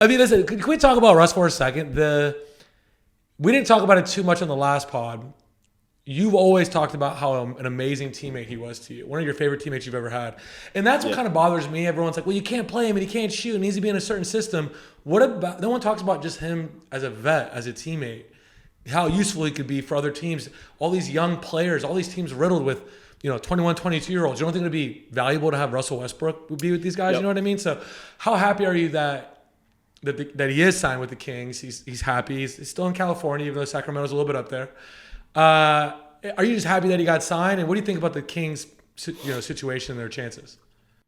I mean, listen, can we talk about Russ for a second? We didn't talk about it too much on the last pod. You've always talked about how an amazing teammate he was to you. One of your favorite teammates you've ever had. And that's what Yeah. kind of bothers me. Everyone's like, well, you can't play him and he can't shoot. He needs to be in a certain system. What about, no one talks about just him as a vet, as a teammate, how useful he could be for other teams. All these young players, all these teams riddled with, 21, 22-year-olds. You don't think it would be valuable to have Russell Westbrook be with these guys? You know Yep. what I mean? So how happy are you that he is signed with the Kings? He's happy. He's still in California, even though Sacramento's a little bit up there. Are you just happy that he got signed? And what do you think about the Kings, situation and their chances?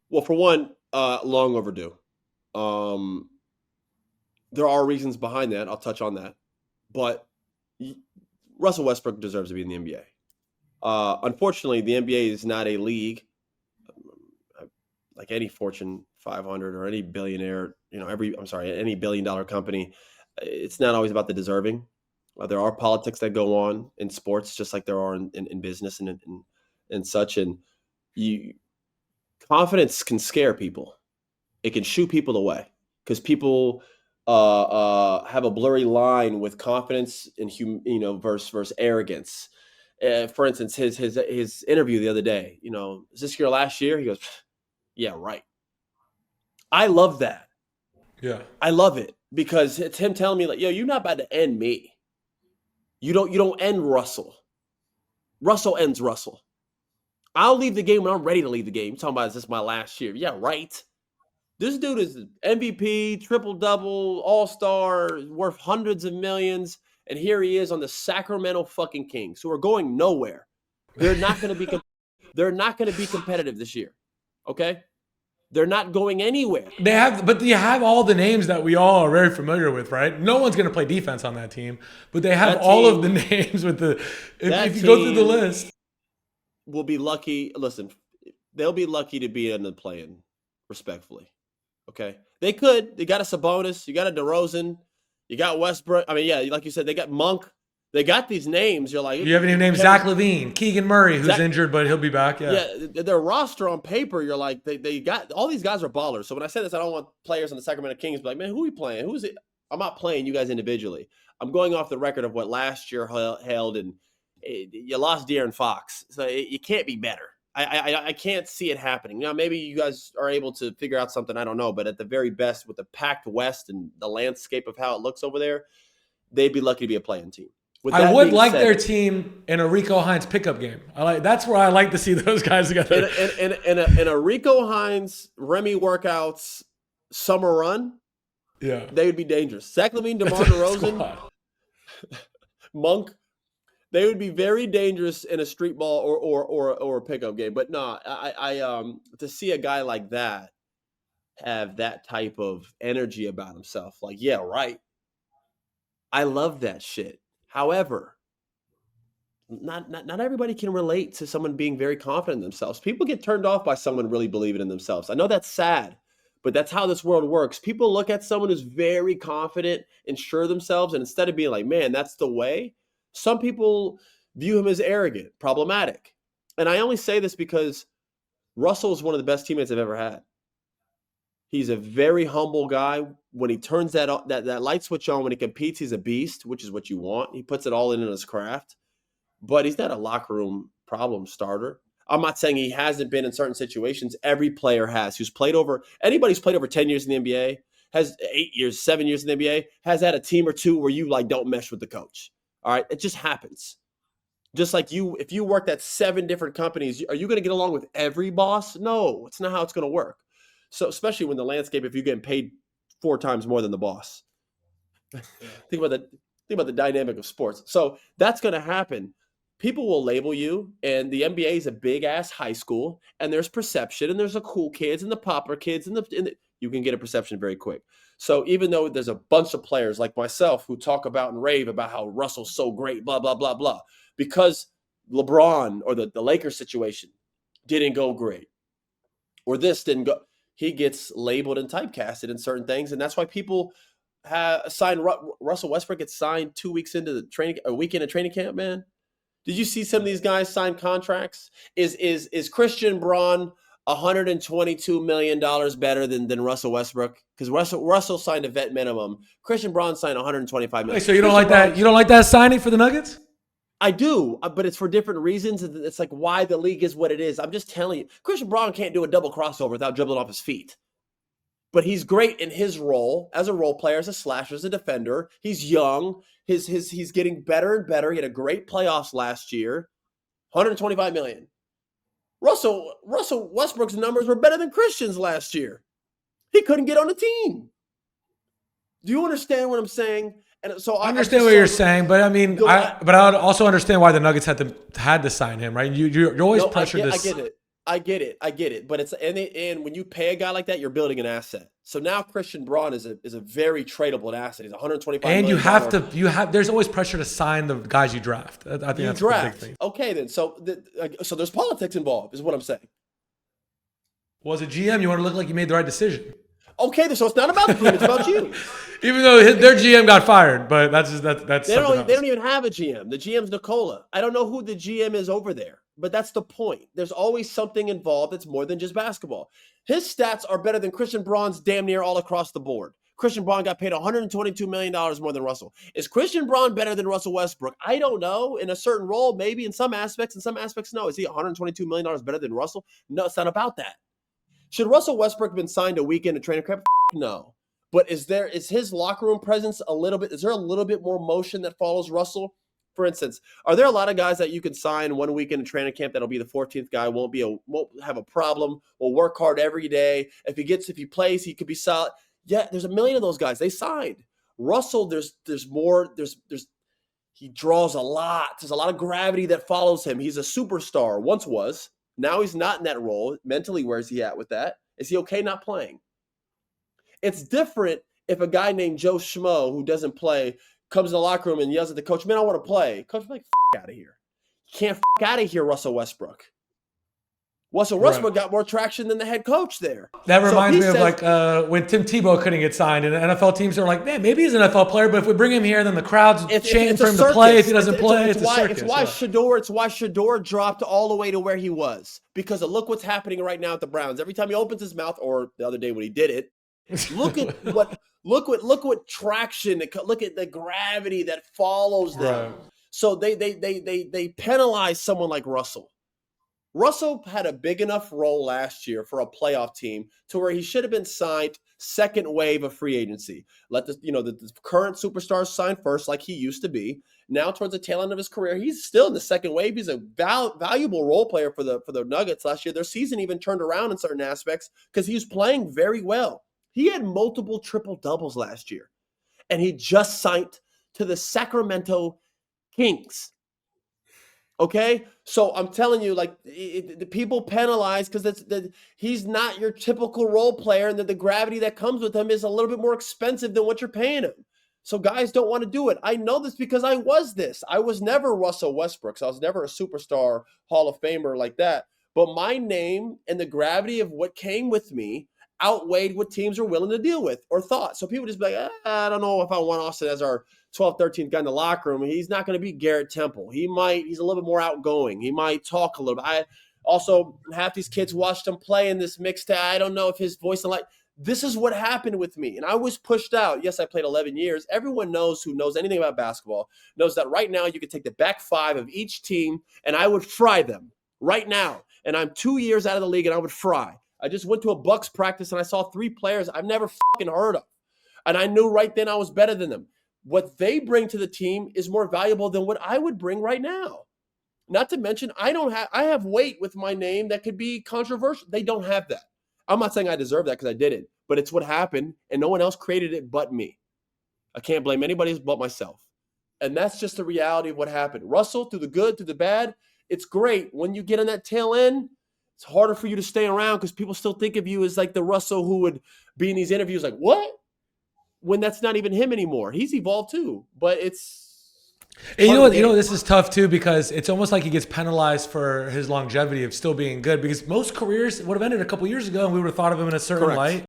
Well, for one, long overdue. Um, there are reasons behind that. I'll touch on that. But Russell Westbrook deserves to be in the NBA. Unfortunately, the NBA is not a league like any Fortune 500 or any billionaire, any billion-dollar company. It's not always about the deserving. There are politics that go on in sports, just like there are in business and such. And you confidence can scare people. It can shoo people away because people have a blurry line with confidence and versus arrogance. For instance, his interview the other day. Is this your last year? He goes, "Yeah, right." I love that. Yeah. I love it because it's him telling me like, "Yo, you're not about to end me. You don't end Russell. Russell ends Russell. I'll leave the game when I'm ready to leave the game. You're talking about is this my last year? Yeah, right." This dude is MVP, triple-double, all-star, worth hundreds of millions, and here he is on the Sacramento fucking Kings, who are going nowhere. They're not going to be they're not going to be competitive this year. Okay? They're not going anywhere. But you have all the names that we all are very familiar with, right? No one's going to play defense on that team, but they have That all of the team, names with the. that If you go through the team list, will be lucky. Listen, they'll be lucky to be in the play-in, respectfully. Okay? They could. They got a Sabonis. You got a DeRozan. You got Westbrook. I mean, yeah, like you said, they got Monk. They got these names. You're like, you haven't even named Zach LaVine, Keegan Murray, who's Zach, injured, but he'll be back. Yeah. yeah, their roster on paper, you're like, they got all these guys are ballers. So when I say this, I don't want players on the Sacramento Kings to be like, man, who are we playing? Who's it? I'm not playing you guys individually. I'm going off the record of what last year held, and you lost De'Aaron Fox, so you can't be better. I can't see it happening. Now, maybe you guys are able to figure out something. I don't know, but at the very best, with the packed West and the landscape of how it looks over there, they'd be lucky to be a playing team. I would like their team in a Rico Hines pickup game. That's where I like to see those guys together. In a Rico Hines, Remy Workouts summer run, yeah, they would be dangerous. Zach LaVine, DeMar DeRozan, Monk, they would be very dangerous in a street ball or a pickup game. But no, I to see a guy like that have that type of energy about himself, like, yeah, right. I love that shit. However, not everybody can relate to someone being very confident in themselves. People get turned off by someone really believing in themselves. I know that's sad, but that's how this world works. People look at someone who's very confident and sure of themselves, and instead of being like, man, that's the way, some people view him as arrogant, problematic. And I only say this because Russell is one of the best teammates I've ever had. He's a very humble guy. When he turns that light switch on, when he competes, he's a beast, which is what you want. He puts it all in his craft. But he's not a locker room problem starter. I'm not saying he hasn't been in certain situations. Every player has. Anybody who's played over 10 years in the NBA, has 8 years, 7 years in the NBA, has had a team or two where you don't mesh with the coach. All right? It just happens. Just like if you worked at 7 different companies, are you going to get along with every boss? No, it's not how it's going to work. So especially when the landscape, if you're getting paid 4 times more than the boss. Think about the dynamic of sports. So that's going to happen. People will label you, and the NBA is a big-ass high school, and there's perception, and there's the cool kids and the popper kids, and you can get a perception very quick. So even though there's a bunch of players like myself who talk about and rave about how Russell's so great, blah, blah, blah, blah, because LeBron or the Lakers situation didn't go great, or this didn't go, he gets labeled and typecasted in certain things, and that's why people signed Russell Westbrook gets signed 2 weeks into a week into training camp, man. Did you see some of these guys sign contracts? Is Christian Braun $122 million better than Russell Westbrook? Because Russell signed a vet minimum. Christian Braun signed $125 million. Wait, so you don't Christian like that? Braun, You don't like that signing for the Nuggets? I do, but it's for different reasons. It's like why the league is what it is. I'm just telling you, Christian Braun can't do a double crossover without dribbling off his feet. But he's great in his role as a role player, as a slasher, as a defender. He's young. He's getting better and better. He had a great playoffs last year. $125 million. Russell Westbrook's numbers were better than Christian's last year. He couldn't get on the team. Do you understand what I'm saying? And so I understand what you're saying, but I mean, I would also understand why the Nuggets had to sign him, right? You're always pressured. I get it. But it's and when you pay a guy like that, you're building an asset. So now Christian Braun is a very tradable asset. He's $125 million. And you have there's always pressure to sign the guys you draft. I think that's the big thing. Okay, then so there's politics involved, is what I'm saying. Well, as a GM, you want to look like you made the right decision. Okay, so it's not about the team; it's about you. Even though their GM got fired, but that's they don't even have a GM. The GM's Nicola. I don't know who the GM is over there, but that's the point. There's always something involved that's more than just basketball. His stats are better than Christian Braun's damn near all across the board. Christian Braun got paid $122 million more than Russell. Is Christian Braun better than Russell Westbrook? I don't know. In a certain role, maybe in some aspects no. Is he $122 million better than Russell? No, it's not about that. Should Russell Westbrook have been signed a week into training camp? No. But is his locker room presence is there a little bit more motion that follows Russell? For instance, are there a lot of guys that you can sign 1 week into training camp that'll be the 14th guy, won't have a problem, will work hard every day. If he plays, he could be solid. Yeah, there's a million of those guys. They signed. Russell, there's more, he draws a lot. There's a lot of gravity that follows him. He's a superstar, once was. Now he's not in that role. Mentally, where's he at with that? Is he okay not playing? It's different if a guy named Joe Schmo who doesn't play comes in the locker room and yells at the coach, man, I want to play. Coach will be like, f*** out of here. You can't f*** out of here, Russell Westbrook. Russell Westbrook got more traction than the head coach there. That reminds me of when Tim Tebow couldn't get signed, and NFL teams are like, man, maybe he's an NFL player, but if we bring him here, then the crowd's chanting for him to play. If he doesn't play, it's a circus. It's why Shador dropped all the way to where he was, because of look what's happening right now at the Browns. Every time he opens his mouth, or the other day when he did it, look what traction. Look at the gravity that follows them. Right. So they penalize someone like Russell. Russell had a big enough role last year for a playoff team to where he should have been signed second wave of free agency. Let the current superstars sign first, like he used to be. Now, towards the tail end of his career, he's still in the second wave. He's a valuable role player for the Nuggets last year. Their season even turned around in certain aspects because he was playing very well. He had multiple triple doubles last year, and he just signed to the Sacramento Kings. Okay, so I'm telling you, like the people penalize because he's not your typical role player, and that the gravity that comes with him is a little bit more expensive than what you're paying him. So guys don't want to do it. I know this because I was this. I was never Russell Westbrook. So I was never a superstar Hall of Famer like that. But my name and the gravity of what came with me outweighed what teams are willing to deal with or thought. So people just be like, I don't know if I want Austin as our 12th, 13th guy in the locker room. He's not going to be Garrett Temple. He's a little bit more outgoing. He might talk a little bit. I also, half these kids watched him play in this mixed. I don't know if his voice and this is what happened with me. And I was pushed out. Yes, I played 11 years. Everyone who knows anything about basketball knows that right now you could take the back five of each team and I would fry them right now. And I'm 2 years out of the league and I would fry. I just went to a Bucks practice and I saw 3 players I've never fucking heard of. And I knew right then I was better than them. What they bring to the team is more valuable than what I would bring right now. Not to mention, I have weight with my name that could be controversial. They don't have that. I'm not saying I deserve that because I didn't, but it's what happened and no one else created it but me. I can't blame anybody but myself. And that's just the reality of what happened. Russell, through the good, through the bad, it's great. When you get on that tail end, it's harder for you to stay around because people still think of you as like the Russell who would be in these interviews like, what? When that's not even him anymore. He's evolved too, but it's... And this is tough too because it's almost like he gets penalized for his longevity of still being good because most careers would have ended a couple years ago and we would have thought of him in a certain light.